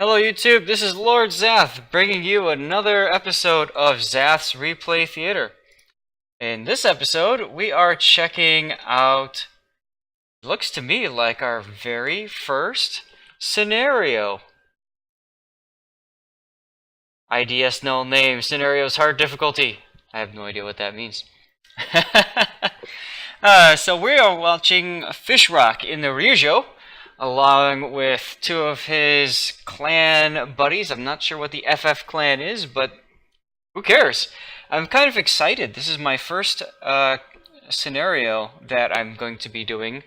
Hello YouTube, this is Lord Zath, bringing you another episode of Zath's Replay Theater. In this episode, we are checking out, looks to me like our very first scenario. IDS null name, scenario's hard difficulty. I have no idea what that means. So we are watching Fishrokk in the Ryujo, along with two of his clan buddies. I'm not sure what the FF clan is, but who cares? I'm kind of excited. This is my first scenario that I'm going to be doing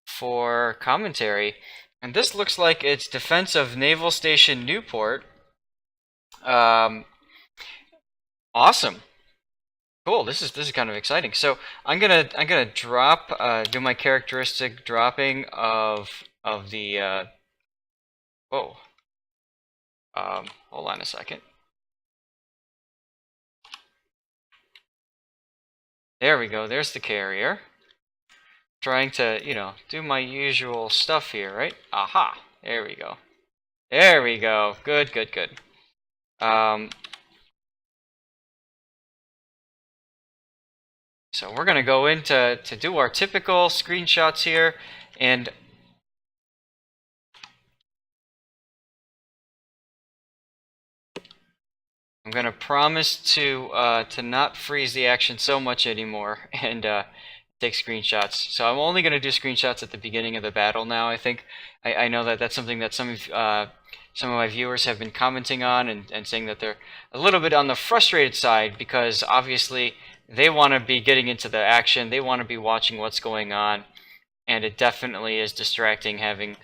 for commentary. And this looks like it's defense of Naval Station Newport. Awesome. Cool. This is kind of exciting. So I'm gonna drop do my characteristic dropping of the whoa. Hold on a second. There we go. There's the carrier. Trying to, do my usual stuff here, right? Aha. There we go. There we go. Good, good, good. So we're gonna go in to do our typical screenshots here, and I'm gonna promise to not freeze the action so much anymore and take screenshots. So I'm only gonna do screenshots at the beginning of the battle now. I think I know that that's something that some of my viewers have been commenting on and saying that they're a little bit on the frustrated side because obviously they want to be getting into the action. They want to be watching what's going on, and it definitely is distracting having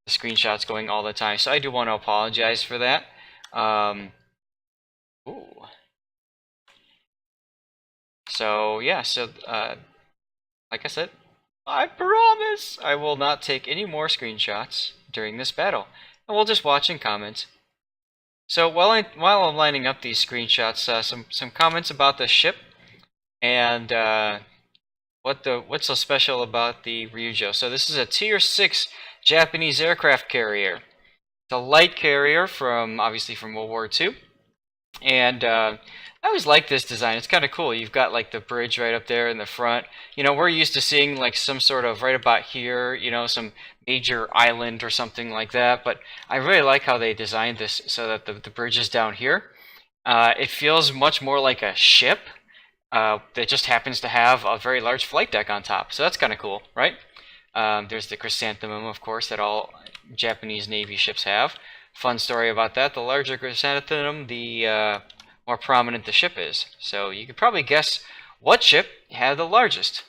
the screenshots going all the time. So I do want to apologize for that. Ooh. So yeah, like I said, I promise I will not take any more screenshots during this battle, and we'll just watch and comment. So while I'm lining up these screenshots, some comments about the ship. And what's so special about the Ryujo? So this is a Tier 6 Japanese aircraft carrier. It's a light carrier obviously from World War II. And I always like this design. It's kind of cool. You've got like the bridge right up there in the front. We're used to seeing like some sort of right about here, some major island or something like that. But I really like how they designed this so that the bridge is down here. It feels much more like a ship. That just happens to have a very large flight deck on top. So that's kind of cool, right? There's the chrysanthemum, of course, that all Japanese Navy ships have. Fun story about that. The larger chrysanthemum, the more prominent the ship is. So you could probably guess what ship had the largest.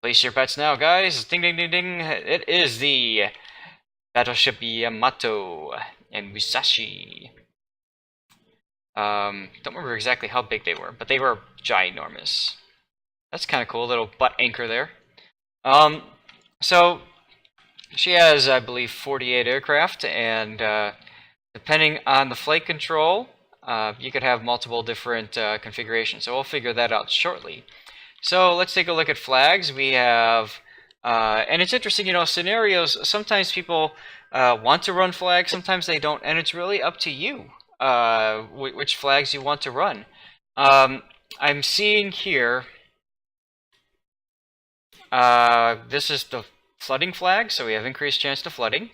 Place your bets now, guys. Ding, ding, ding, ding. It is the battleship Yamato and Musashi. Don't remember exactly how big they were, but they were ginormous. That's kind of cool, little butt anchor there. So she has, I believe, 48 aircraft, and depending on the flight control, you could have multiple different configurations. So we'll figure that out shortly. So let's take a look at flags. We have, and it's interesting, scenarios. Sometimes people want to run flags, sometimes they don't, and it's really up to you. Which flags you want to run. I'm seeing here, this is the flooding flag, so we have increased chance to flooding.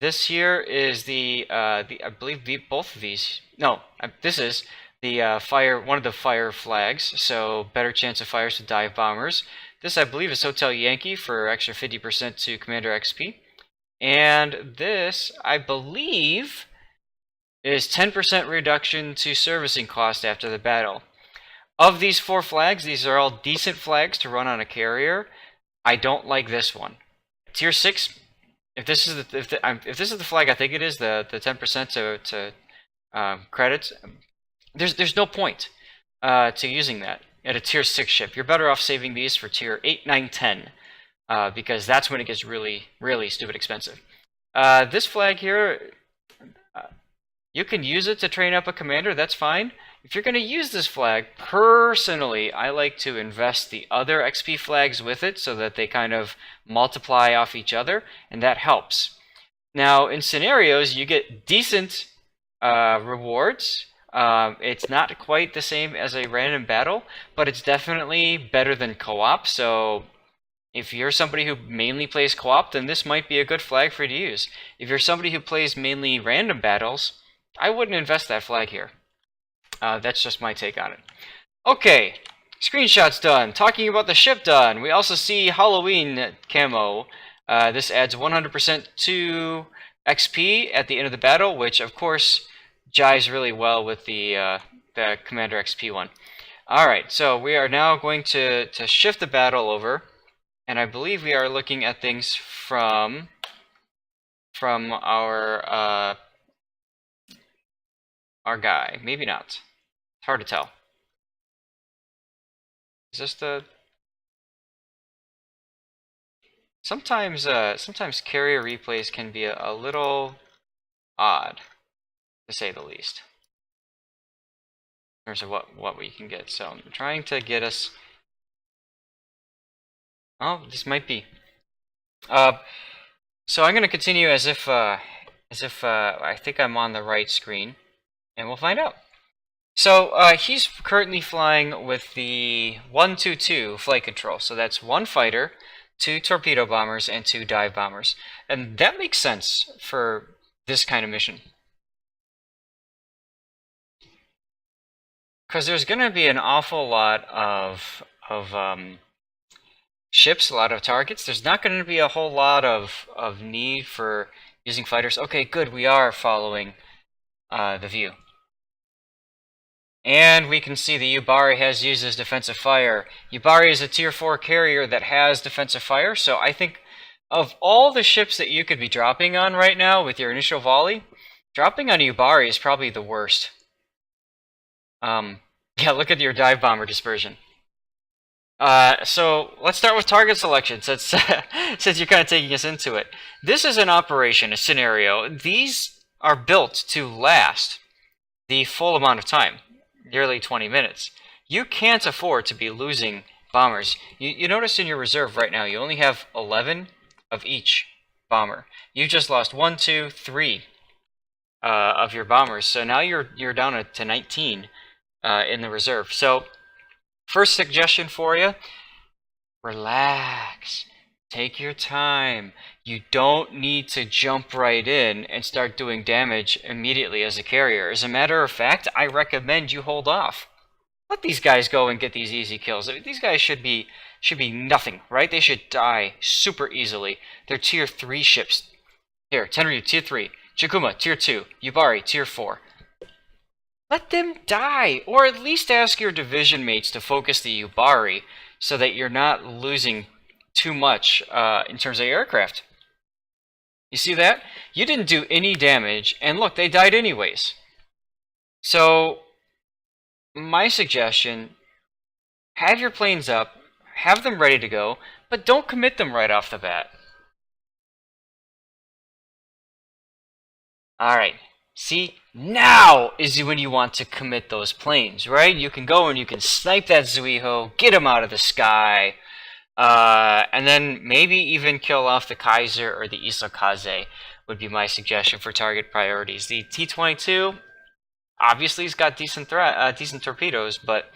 This here is I believe both of these, no, this is the one of the fire flags, so better chance of fires to dive bombers. This, I believe, is Hotel Yankee for extra 50% to Commander XP. And this, I believe, is 10% reduction to servicing cost after the battle. Of these 4 flags, these are all decent flags to run on a carrier. I don't like this one. Tier 6, if this is the flag I think it is, the 10% to credits, there's no point to using that at a Tier 6 ship. You're better off saving these for Tier 8, 9, 10, because that's when it gets really, really stupid expensive. This flag here, you can use it to train up a commander, that's fine. If you're going to use this flag, personally, I like to invest the other XP flags with it so that they kind of multiply off each other, and that helps. Now, in scenarios, you get decent rewards. It's not quite the same as a random battle, but it's definitely better than co-op. So if you're somebody who mainly plays co-op, then this might be a good flag for you to use. If you're somebody who plays mainly random battles, I wouldn't invest that flag here. That's just my take on it. Okay, screenshots done. Talking about the ship done. We also see Halloween camo. This adds 100% to XP at the end of the battle, which of course jives really well with the Commander XP one. Alright, so we are now going to shift the battle over, and I believe we are looking at things from our guy. Maybe not. It's hard to tell. Is this the... Sometimes carrier replays can be a little odd, to say the least, in terms of what we can get. So I'm trying to get us... Oh, this might be. So I'm going to continue as if I think I'm on the right screen, and we'll find out. So he's currently flying with the 1-2-2 flight control. So that's 1 fighter, 2 torpedo bombers, and 2 dive bombers. And that makes sense for this kind of mission, because there's going to be an awful lot of ships, a lot of targets. There's not going to be a whole lot of need for using fighters. Okay, good, we are following the view. And we can see the Yubari has used his defensive fire. Yubari is a tier 4 carrier that has defensive fire, so I think of all the ships that you could be dropping on right now with your initial volley, dropping on Yubari is probably the worst. Yeah, look at your dive bomber dispersion. So let's start with target selection, since since you're kind of taking us into it. This is an operation, a scenario. These are built to last the full amount of time, nearly 20 minutes. You can't afford to be losing bombers. You notice in your reserve right now, you only have 11 of each bomber. You just lost 1, 2, 3 of your bombers, so now you're down to 19 in the reserve. So first suggestion for you, relax. Take your time. You don't need to jump right in and start doing damage immediately as a carrier. As a matter of fact, I recommend you hold off. Let these guys go and get these easy kills. I mean, these guys should be nothing, right? They should die super easily. They're tier 3 ships. Here, Tenryu, tier 3. Chikuma, tier 2. Yubari, tier 4. Let them die, or at least ask your division mates to focus the Yubari so that you're not losing too much in terms of aircraft. You see that? You didn't do any damage, and look, they died anyways. So, my suggestion, have your planes up, have them ready to go, but don't commit them right off the bat. Alright, see? Now is when you want to commit those planes, right? You can go and you can snipe that Zuiho, get him out of the sky, and then maybe even kill off the Kaiser or the Isokaze would be my suggestion for target priorities. The T-22, obviously, has got decent torpedoes, but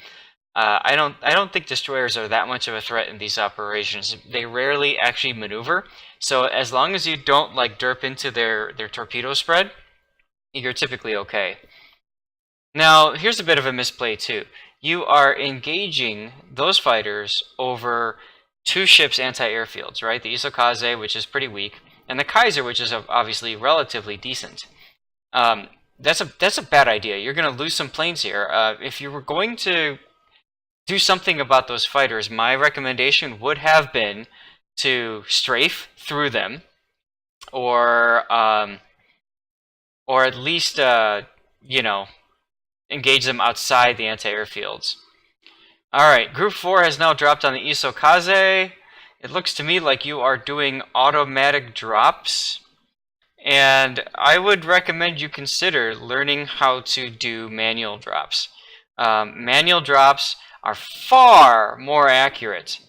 I don't think destroyers are that much of a threat in these operations. They rarely actually maneuver, so as long as you don't like derp into their torpedo spread, you're typically okay. Now, here's a bit of a misplay too. You are engaging those fighters over 2 ships' anti-airfields, right? The Isokaze, which is pretty weak, and the Kaiser, which is obviously relatively decent. That's a bad idea. You're going to lose some planes here. If you were going to do something about those fighters, my recommendation would have been to strafe through them, or at least, you know, engage them outside the anti-airfields. Alright, Group 4 has now dropped on the Isokaze. It looks to me like you are doing automatic drops, and I would recommend you consider learning how to do manual drops. Manual drops are far more accurate,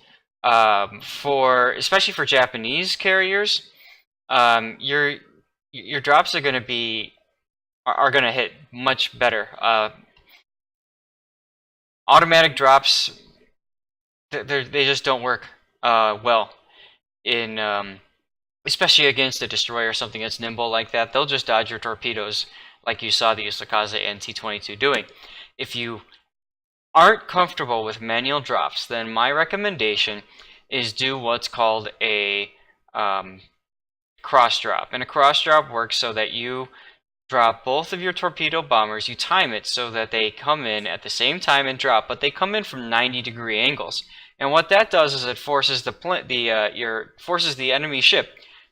especially for Japanese carriers. your drops are going to be are going to hit much better. Automatic drops, they just don't work well in especially against a destroyer or something that's nimble like that. They'll just dodge your torpedoes, like you saw the Yasukaze and T-22 doing. If you aren't comfortable with manual drops, then my recommendation is do what's called a cross drop. And a cross drop works so that you drop both of your torpedo bombers. You time it so that they come in at the same time and drop, but they come in from 90-degree angles. And what that does is it forces forces the enemy ship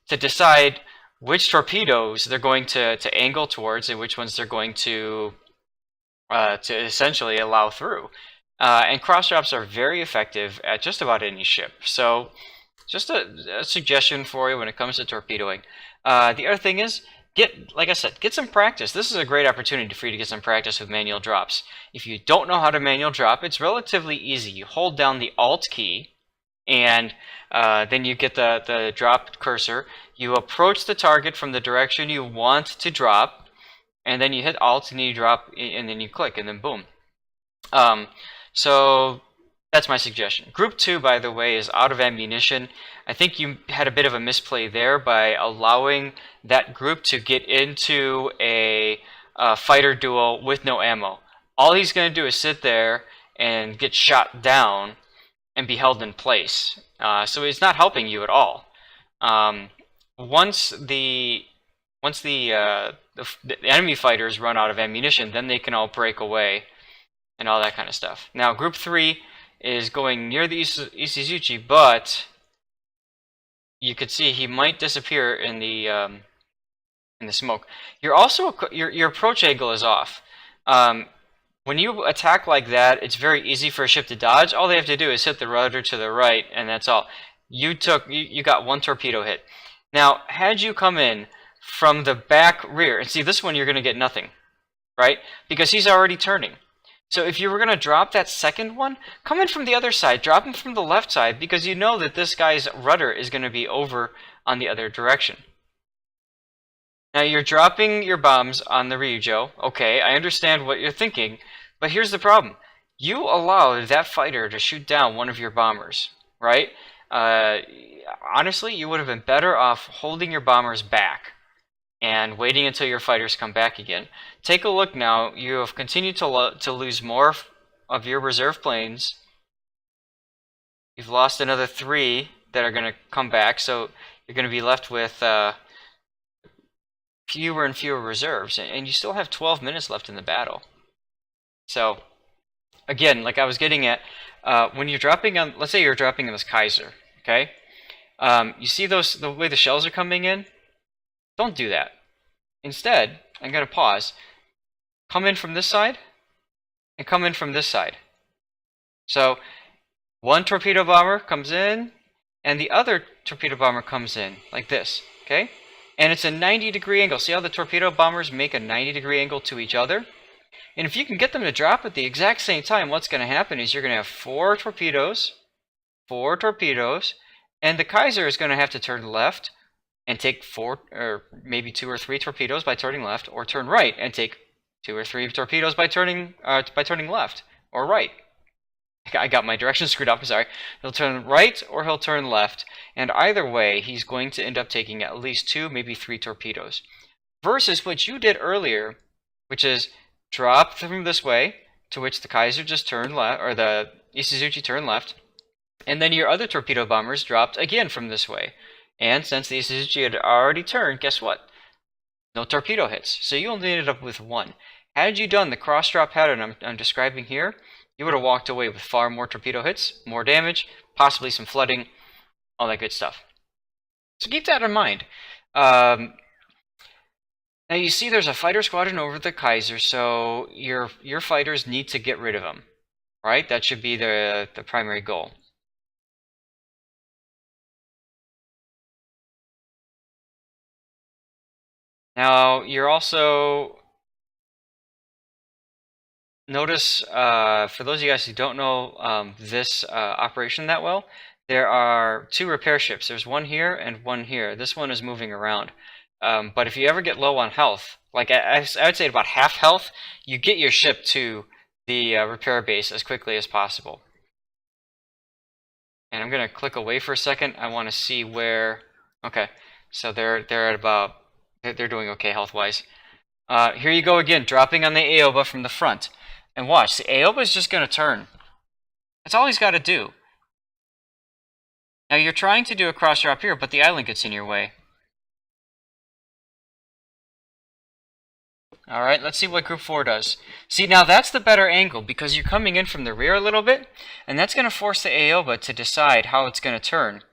to decide which torpedoes they're going to angle towards and which ones they're going to essentially allow through. And cross drops are very effective at just about any ship. So just a suggestion for you when it comes to torpedoing. The other thing is, like I said, get some practice. This is a great opportunity for you to get some practice with manual drops. If you don't know how to manual drop, it's relatively easy. You hold down the Alt key, and then you get the drop cursor. You approach the target from the direction you want to drop, and then you hit Alt, and you drop, and then you click, and then boom. So that's my suggestion. Group 2, by the way, is out of ammunition. I think you had a bit of a misplay there by allowing that group to get into a fighter duel with no ammo. All he's going to do is sit there and get shot down and be held in place. So he's not helping you at all. Once the enemy fighters run out of ammunition, then they can all break away and all that kind of stuff. Now, Group 3 is going near the Ishizuchi, but you could see he might disappear in the smoke. Your approach angle is off. When you attack like that, it's very easy for a ship to dodge. All they have to do is hit the rudder to the right, and that's all. You got one torpedo hit. Now, had you come in from the back rear, and see this one, you're going to get nothing, right? Because he's already turning. So if you were going to drop that second one, come in from the other side, drop him from the left side, because you know that this guy's rudder is going to be over on the other direction. Now you're dropping your bombs on the Ryujo. Okay, I understand what you're thinking, but here's the problem. You allowed that fighter to shoot down one of your bombers, right? Honestly, you would have been better off holding your bombers back and waiting until your fighters come back again. Take a look now. You have continued to lose more of your reserve planes. You've lost another 3 that are going to come back, so you're going to be left with fewer and fewer reserves, and you still have 12 minutes left in the battle. So, again, like I was getting at, when you're dropping on, let's say you're dropping on this Kaiser, okay? You see the way the shells are coming in? Don't do that. Instead, I'm going to pause. Come in from this side, and come in from this side. So, one torpedo bomber comes in, and the other torpedo bomber comes in, like this, okay? And it's a 90-degree angle. See how the torpedo bombers make a 90-degree angle to each other? And if you can get them to drop at the exact same time, what's going to happen is you're going to have 4 torpedoes, and the Kaiser is going to have to turn left and take 4 or maybe 2 or 3 torpedoes by turning left, or turn right and take 2 or 3 torpedoes by turning left or right. I got my directions screwed up, I'm sorry. He'll turn right or he'll turn left, and either way, he's going to end up taking at least 2, maybe 3 torpedoes. Versus what you did earlier, which is drop from this way, to which the Kaiser just turned left, or the Ishizuchi turned left, and then your other torpedo bombers dropped again from this way. And since the Ishizuchi had already turned, guess what? No torpedo hits. So you only ended up with 1. Had you done the cross-drop pattern I'm describing here, you would have walked away with far more torpedo hits, more damage, possibly some flooding, all that good stuff. So keep that in mind. Now you see there's a fighter squadron over the Kaiser, so your fighters need to get rid of them, right? That should be the primary goal. Now you're also notice, for those of you guys who don't know this operation that well, there are 2 repair ships. There's one here and one here. This one is moving around. But if you ever get low on health, like I would say about half health, you get your ship to the repair base as quickly as possible. And I'm gonna click away for a second. I want to see where. Okay, so they're at about. They're doing okay health-wise. Here you go again, dropping on the Aoba from the front. And watch, the Aoba is just going to turn. That's all he's got to do. Now you're trying to do a cross drop here, but the island gets in your way. Alright, let's see what Group 4 does. See, now that's the better angle, because you're coming in from the rear a little bit, and that's going to force the Aoba to decide how it's going to turn.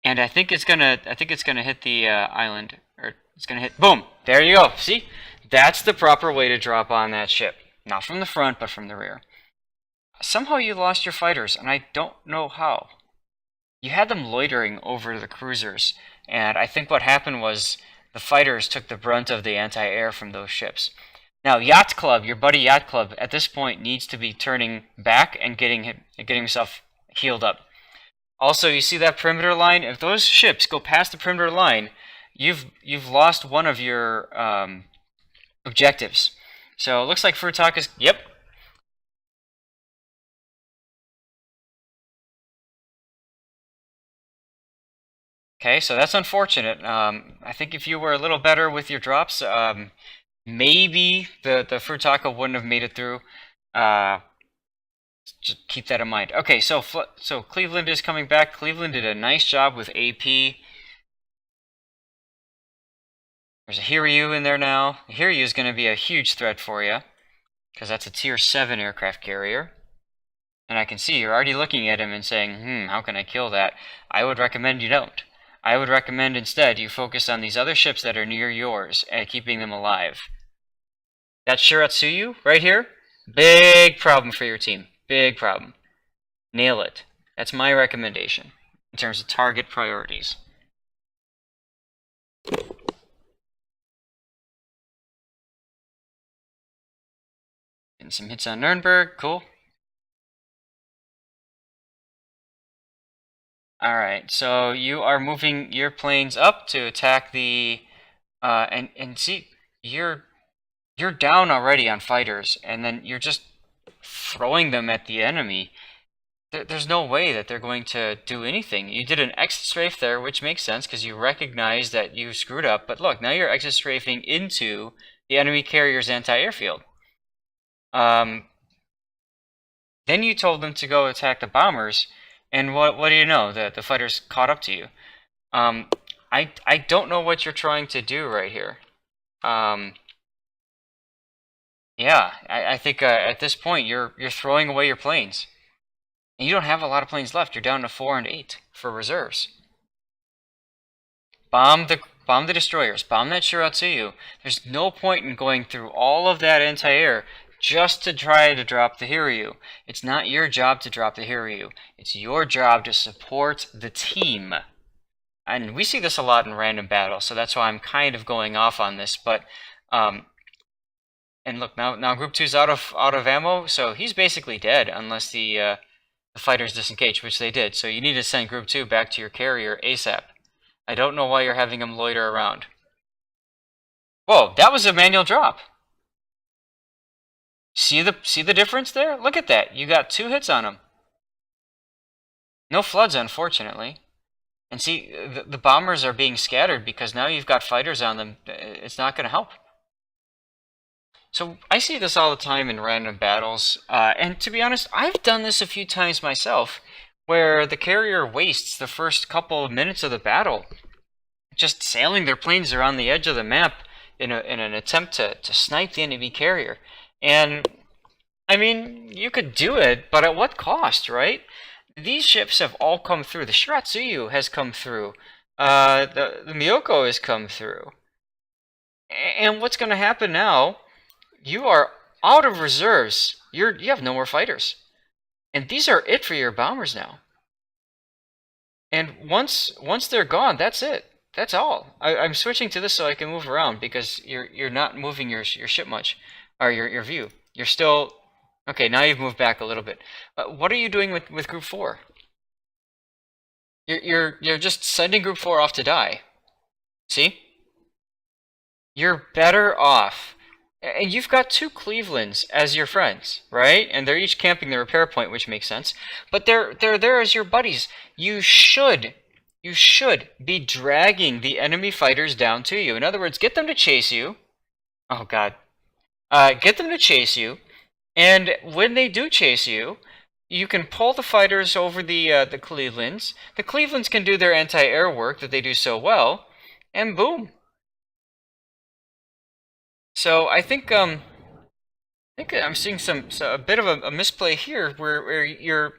And I think it's gonna hit the island, or it's gonna hit. Boom! There you go. See, that's the proper way to drop on that ship. Not from the front, but from the rear. Somehow you lost your fighters, and I don't know how. You had them loitering over the cruisers, and I think what happened was the fighters took the brunt of the anti-air from those ships. Now, Yacht Club, your buddy Yacht Club, at this point needs to be turning back and getting himself healed up. Also, you see that perimeter line? If those ships go past the perimeter line, you've lost one of your objectives. So it looks like Fishrokk is... Yep. Okay, so that's unfortunate. I think if you were a little better with your drops, maybe the Fishrokk wouldn't have made it through. Just keep that in mind. Okay, so Cleveland is coming back. Cleveland did a nice job with AP. There's a Hiryu in there now. The Hiryu is going to be a huge threat for you, because that's a Tier 7 aircraft carrier. And I can see you're already looking at him and saying, how can I kill that? I would recommend you don't. I would recommend instead you focus on these other ships that are near yours and keeping them alive. That Shiratsuyu right here, big problem for your team. Big problem. Nail it. That's my recommendation in terms of target priorities. Getting some hits on Nuremberg. Cool. Alright, so you are moving your planes up to attack the... and see, you're down already on fighters, and then you're just throwing them at the enemy. There's no way that they're going to do anything. You did an exit strafe there, which makes sense because you recognize that you screwed up. But look, now you're exit strafing into the enemy carrier's anti-airfield. Then you told them to go attack the bombers, and what do you know? The fighters caught up to you. I don't know what you're trying to do right here. Yeah, I think at this point you're throwing away your planes. And you don't have a lot of planes left. You're down to 4 and 8 for reserves. Bomb the destroyers. Bomb that Shiratsuyu. There's no point in going through all of that anti-air just to try to drop the Hiryu. It's not your job to drop the Hiryu. It's your job to support the team. And we see this a lot in random battles, so that's why I'm kind of going off on this. But and look, now Group 2's out of ammo, so he's basically dead unless the fighters disengage, which they did. So you need to send Group 2 back to your carrier ASAP. I don't know why you're having him loiter around. Whoa, that was a manual drop. See the difference there? Look at that. You got 2 hits on him. No floods, unfortunately. And see, the bombers are being scattered because now you've got fighters on them. It's not going to help. So I see this all the time in random battles, and to be honest, I've done this a few times myself, where the carrier wastes the first couple of minutes of the battle, just sailing their planes around the edge of the map in an attempt to snipe the enemy carrier. And, I mean, you could do it, but at what cost, right? These ships have all come through. The Shiratsuyu has come through. The Miyoko has come through. And what's going to happen now... You are out of reserves. You have no more fighters. And these are it for your bombers now. And once they're gone, that's it. That's all. I'm switching to this so I can move around because you're not moving your ship much. Or your view. You're still... Okay, now you've moved back a little bit. What are you doing with Group 4? You're just sending Group 4 off to die. See? You're better off. And you've got 2 Clevelands as your friends, right? And they're each camping the repair point, which makes sense. But they're there as your buddies. You should be dragging the enemy fighters down to you. In other words, get them to chase you. Oh god. Get them to chase you. And when they do chase you, you can pull the fighters over the Clevelands. The Clevelands can do their anti-air work that they do so well, and boom. So I think I'm seeing a bit of a misplay here, where you're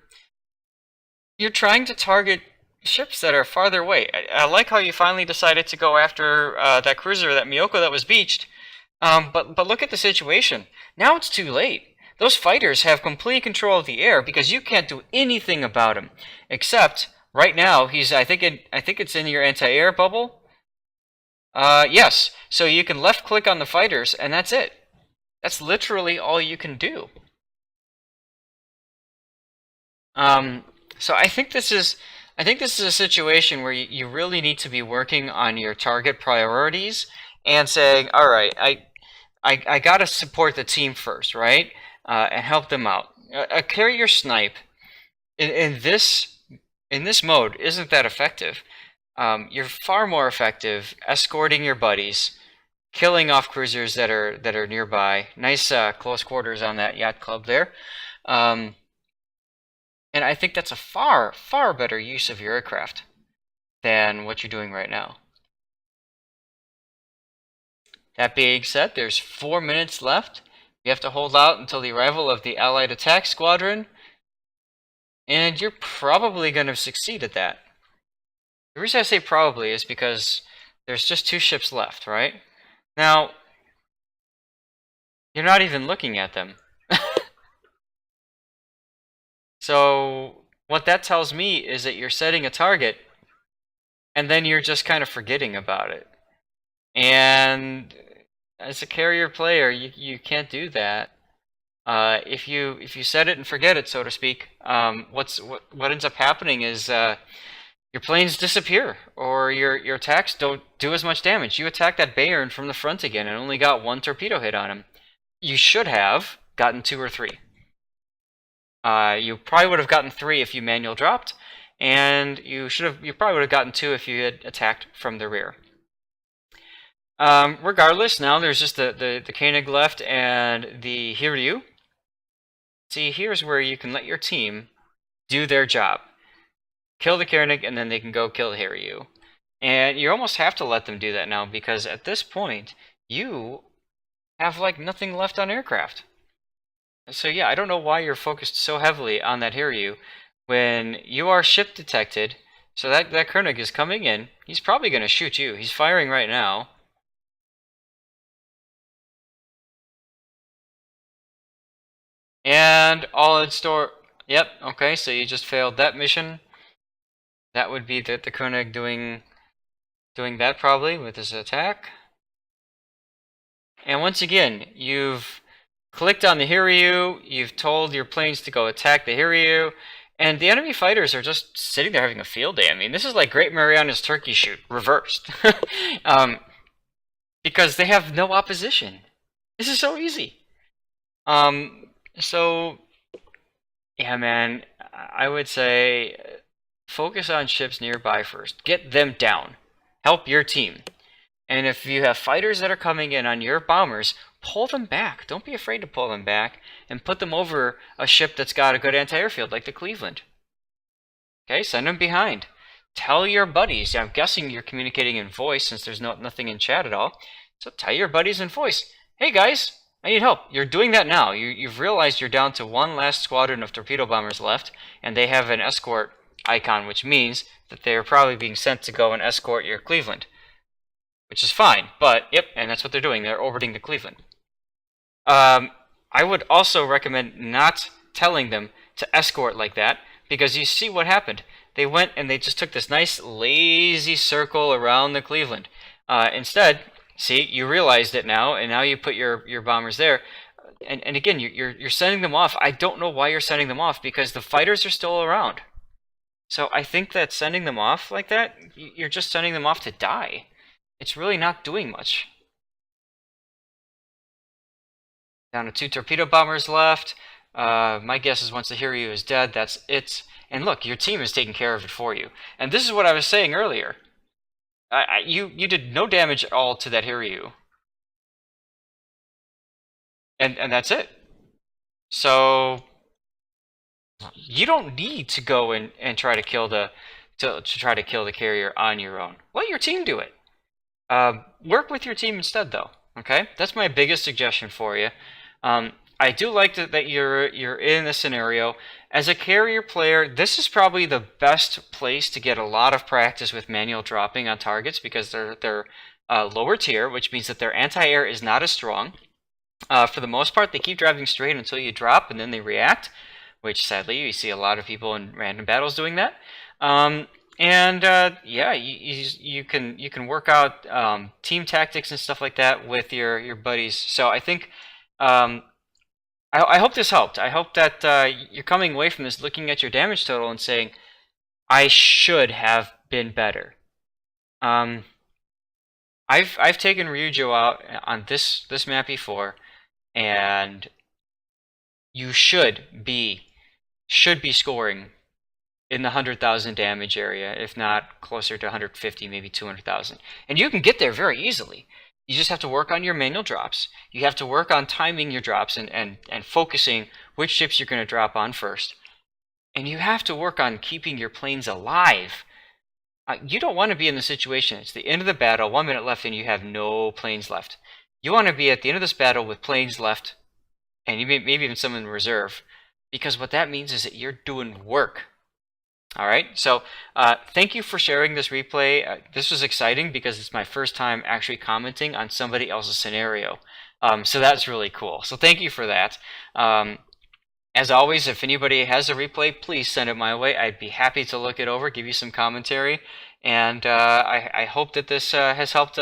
trying to target ships that are farther away. I like how you finally decided to go after that cruiser, that Miyoko that was beached. But look at the situation. Now it's too late. Those fighters have complete control of the air because you can't do anything about him. Except right now he's I think it's in your anti-air bubble. Yes. So you can left click on the fighters and that's it. That's literally all you can do. So I think this is a situation where you really need to be working on your target priorities and saying, all right, I gotta support the team first, right? And help them out. A carrier snipe in this mode isn't that effective. You're far more effective escorting your buddies, killing off cruisers that are nearby. Nice close quarters on that yacht club there. And I think that's a far better use of your aircraft than what you're doing right now. That being said, there's 4 minutes left. You have to hold out until the arrival of the Allied attack squadron, and you're probably going to succeed at that. The reason I say probably is because there's just 2 ships left, right? Now, you're not even looking at them. So, what that tells me is that you're setting a target, and then you're just kind of forgetting about it. And as a carrier player, you can't do that. If you set it and forget it, so to speak, what ends up happening is your planes disappear, or your attacks don't do as much damage. You attack that Bayern from the front again and only got 1 torpedo hit on him. You should have gotten 2 or 3. You probably would have gotten 3 if you manual dropped, and you probably would have gotten 2 if you had attacked from the rear. Regardless, now there's just the Koenig left and the Hiryu. See, here's where you can let your team do their job. Kill the Koenig, and then they can go kill the Hiryu. And you almost have to let them do that now, because at this point, you have like nothing left on aircraft. So yeah, I don't know why you're focused so heavily on that Hiryu when you are ship detected. So that Koenig is coming in. He's probably going to shoot you. He's firing right now. And all in store. Yep, okay, so you just failed that mission. That would be the Koenig doing that probably with his attack. And once again, you've clicked on the Hiryu, you've told your planes to go attack the Hiryu, and the enemy fighters are just sitting there having a field day. I mean, this is like Great Mariana's turkey shoot, reversed. Because they have no opposition. This is so easy. So, yeah, man, I would say focus on ships nearby first. Get them down. Help your team. And if you have fighters that are coming in on your bombers, pull them back. Don't be afraid to pull them back and put them over a ship that's got a good anti-airfield like the Cleveland. Okay, send them behind. Tell your buddies. I'm guessing you're communicating in voice since there's nothing in chat at all. So tell your buddies in voice, hey guys, I need help. You're doing that now. You've realized you're down to 1 last squadron of torpedo bombers left, and they have an escort icon, which means that they're probably being sent to go and escort your Cleveland. Which is fine, but, yep, and that's what they're doing. They're orbiting the Cleveland. I would also recommend not telling them to escort like that, because you see what happened. They went and they just took this nice lazy circle around the Cleveland. Instead, see, you realized it now, and now you put your bombers there. And again, you're sending them off. I don't know why you're sending them off, because the fighters are still around. So I think that sending them off like that, you're just sending them off to die. It's really not doing much. Down to 2 torpedo bombers left. My guess is once the Hiryu is dead, that's it. And look, your team is taking care of it for you. And this is what I was saying earlier. You did no damage at all to that Hiryu. And that's it. So you don't need to go and try to kill the try to kill the carrier on your own. Let your team do it. Work with your team instead, though. Okay, that's my biggest suggestion for you. I do like that you're in this scenario. As a carrier player, this is probably the best place to get a lot of practice with manual dropping on targets because they're lower tier, which means that their anti-air is not as strong. For the most part, they keep driving straight until you drop, and then they react, which sadly you see a lot of people in random battles doing that. Yeah, you can work out team tactics and stuff like that with your buddies. So I think I hope this helped. I hope that you're coming away from this looking at your damage total and saying, I should have been better. I've taken Ryujo out on this map before, and you should be scoring in the 100,000 damage area, if not closer to 150, maybe 200,000. And you can get there very easily. You just have to work on your manual drops. You have to work on timing your drops and focusing which ships you're going to drop on first. And you have to work on keeping your planes alive. You don't want to be in the situation. It's the end of the battle, 1 minute left, and you have no planes left. You want to be at the end of this battle with planes left, and maybe even some in reserve. Because what that means is that you're doing work. All right, so thank you for sharing this replay. This was exciting because it's my first time actually commenting on somebody else's scenario. So that's really cool. So thank you for that. As always, if anybody has a replay, please send it my way. I'd be happy to look it over, give you some commentary. And I hope that this has helped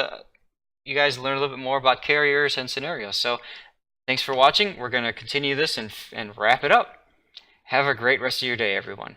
you guys learn a little bit more about carriers and scenarios. So thanks for watching. We're going to continue this and wrap it up. Have a great rest of your day, everyone.